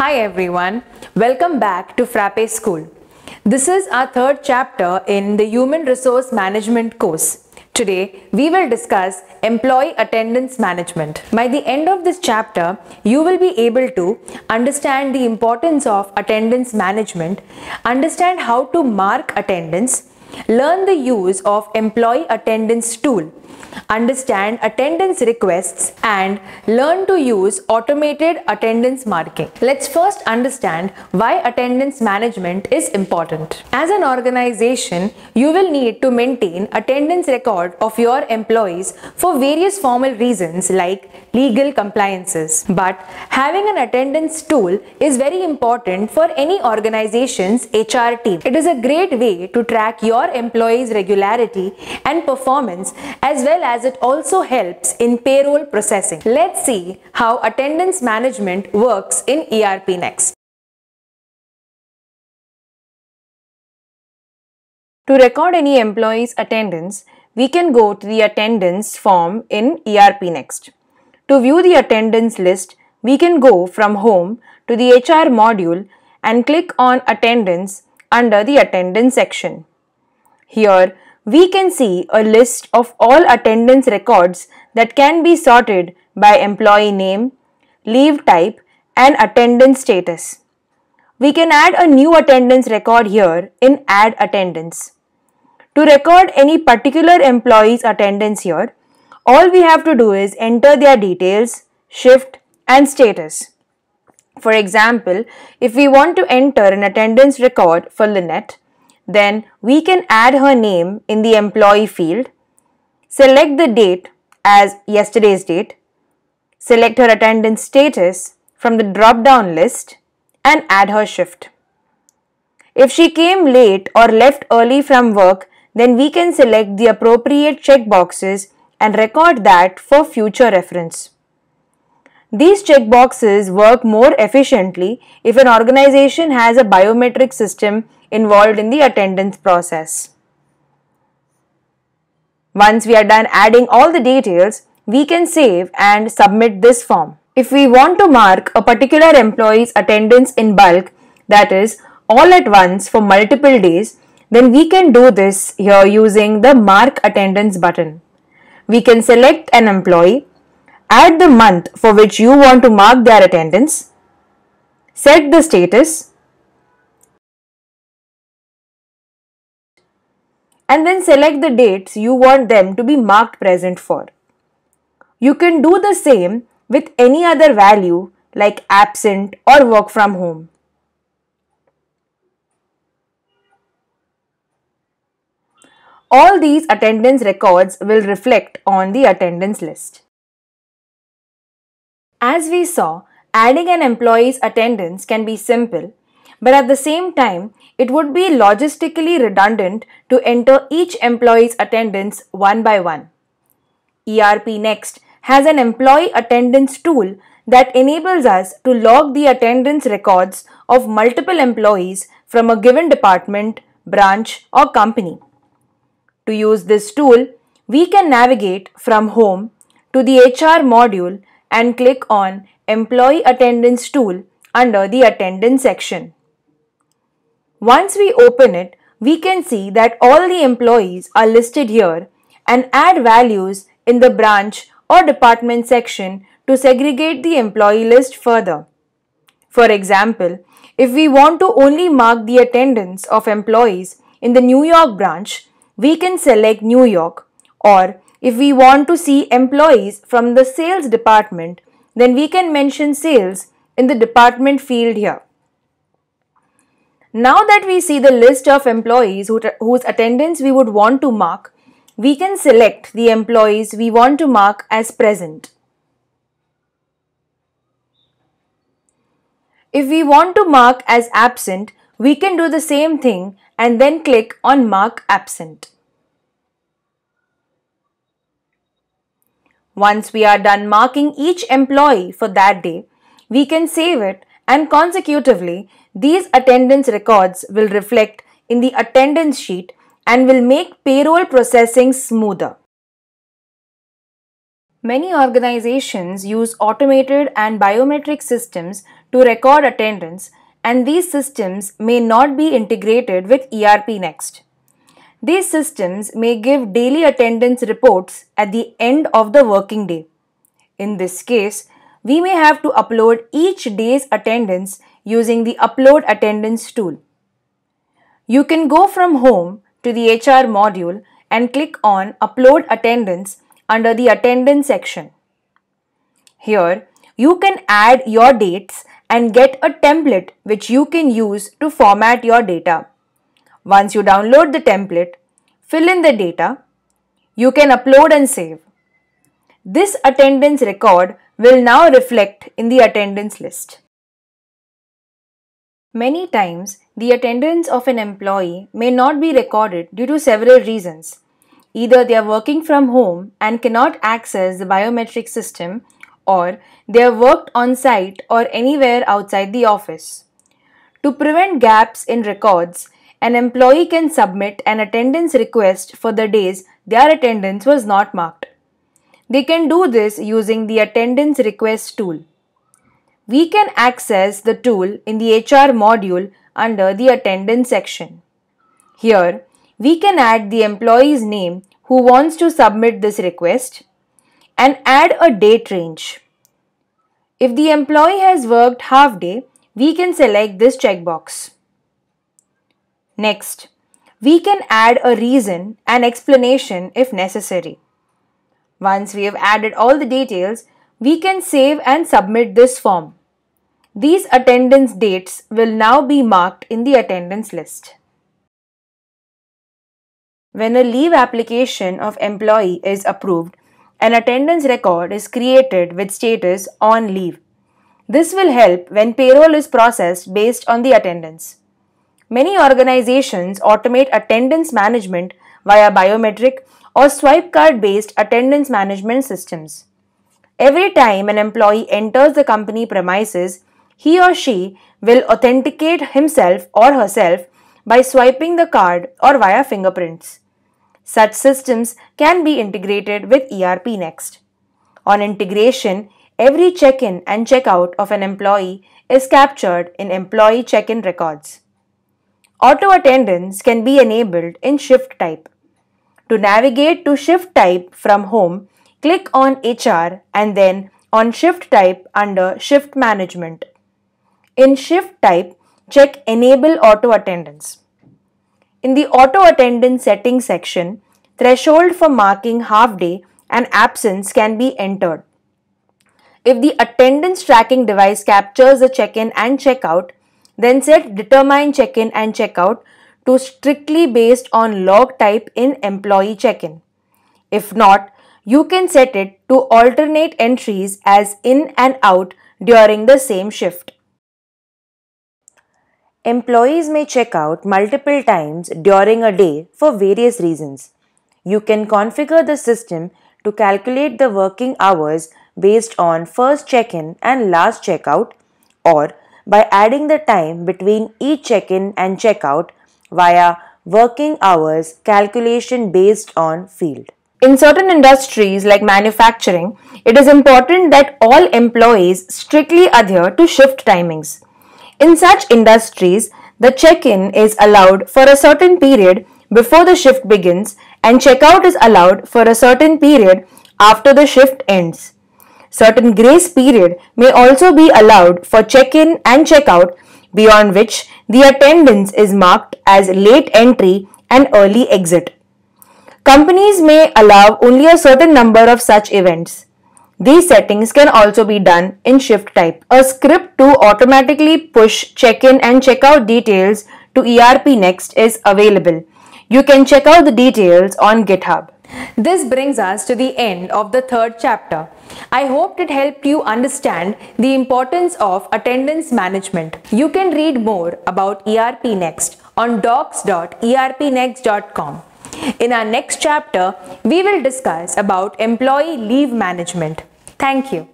Hi everyone, welcome back to Frappe School. This is our third chapter in the Human Resource Management course. Today, we will discuss Employee Attendance Management. By the end of this chapter, you will be able to understand the importance of attendance management, understand how to mark attendance, learn the use of Employee Attendance Tool, understand attendance requests, and learn to use automated attendance marking. Let's first understand why attendance management is important. As an organization, you will need to maintain attendance record of your employees for various formal reasons like legal compliances. But having an attendance tool is very important for any organization's HR team. It is a great way to track your employees' regularity and performance, as well as it also helps in payroll processing. Let's see how attendance management works in ERP next. To record any employee's attendance, we can go to the attendance form in ERP next. To view the attendance list, we can go from Home to the HR module and click on Attendance under the Attendance section. Here, we can see a list of all attendance records that can be sorted by employee name, leave type, and attendance status. We can add a new attendance record here in Add Attendance. To record any particular employee's attendance here, all we have to do is enter their details, shift, and status. For example, if we want to enter an attendance record for Lynette, then we can add her name in the employee field, select the date as yesterday's date, select her attendance status from the drop-down list, and add her shift. If she came late or left early from work, then we can select the appropriate checkboxes and record that for future reference. These checkboxes work more efficiently if an organization has a biometric system involved in the attendance process. Once we are done adding all the details, we can save and submit this form. If we want to mark a particular employee's attendance in bulk, that is, all at once for multiple days, then we can do this here using the Mark Attendance button. We can select an employee, add the month for which you want to mark their attendance, set the status, and then select the dates you want them to be marked present for. You can do the same with any other value like absent or work from home. All these attendance records will reflect on the attendance list. As we saw, adding an employee's attendance can be simple, but at the same time, it would be logistically redundant to enter each employee's attendance one by one. ERP Next has an employee attendance tool that enables us to log the attendance records of multiple employees from a given department, branch, or company. To use this tool, we can navigate from Home to the HR module and click on Employee Attendance Tool under the Attendance section. Once we open it, we can see that all the employees are listed here and add values in the branch or department section to segregate the employee list further. For example, if we want to only mark the attendance of employees in the New York branch, we can select New York, or if we want to see employees from the sales department, then we can mention sales in the department field here. Now that we see the list of employees whose attendance we would want to mark, we can select the employees we want to mark as present. If we want to mark as absent, we can do the same thing and then click on Mark Absent. Once we are done marking each employee for that day, we can save it, and consecutively, these attendance records will reflect in the attendance sheet and will make payroll processing smoother. Many organizations use automated and biometric systems to record attendance, and these systems may not be integrated with ERP Next. These systems may give daily attendance reports at the end of the working day. In this case, we may have to upload each day's attendance using the Upload Attendance tool. You can go from home to the HR module and click on Upload Attendance under the Attendance section. Here, you can add your dates and get a template which you can use to format your data. Once you download the template, fill in the data, you can upload and save. This attendance record will now reflect in the attendance list. Many times, the attendance of an employee may not be recorded due to several reasons. Either they are working from home and cannot access the biometric system, or they have worked on site or anywhere outside the office. To prevent gaps in records, an employee can submit an attendance request for the days their attendance was not marked. They can do this using the Attendance Request tool. We can access the tool in the HR module under the Attendance section. Here, we can add the employee's name who wants to submit this request and add a date range. If the employee has worked half day, we can select this checkbox. Next, we can add a reason and explanation if necessary. Once we have added all the details, we can save and submit this form. These attendance dates will now be marked in the attendance list. When a leave application of employee is approved, an attendance record is created with status on leave. This will help when payroll is processed based on the attendance. Many organizations automate attendance management via biometric or swipe card based attendance management systems. Every time an employee enters the company premises, he or she will authenticate himself or herself by swiping the card or via fingerprints. Such systems can be integrated with ERP Next. On integration, every check-in and check-out of an employee is captured in employee check-in records. Auto attendance can be enabled in shift type. To navigate to shift type from home, click on HR and then on shift type under Shift Management. In shift type, check Enable Auto Attendance. In the Auto Attendance Settings section, threshold for marking half day and absence can be entered. If the attendance tracking device captures the check-in and check-out, then set Determine check-in and check-out to strictly based on log type in employee check-in. If not, you can set it to alternate entries as in and out during the same shift. Employees may check out multiple times during a day for various reasons. You can configure the system to calculate the working hours based on first check-in and last check-out, or by adding the time between each check-in and check-out via working hours calculation based on field. In certain industries like manufacturing, it is important that all employees strictly adhere to shift timings. In such industries, the check-in is allowed for a certain period before the shift begins and checkout is allowed for a certain period after the shift ends. Certain grace period may also be allowed for check-in and checkout, beyond which the attendance is marked as late entry and early exit. Companies may allow only a certain number of such events. These settings can also be done in shift type. A script to automatically push check-in and checkout details to ERP Next is available. You can check out the details on GitHub. This brings us to the end of the third chapter. I hope it helped you understand the importance of attendance management. You can read more about ERP Next on docs.erpnext.com. In our next chapter, we will discuss about employee leave management. Thank you.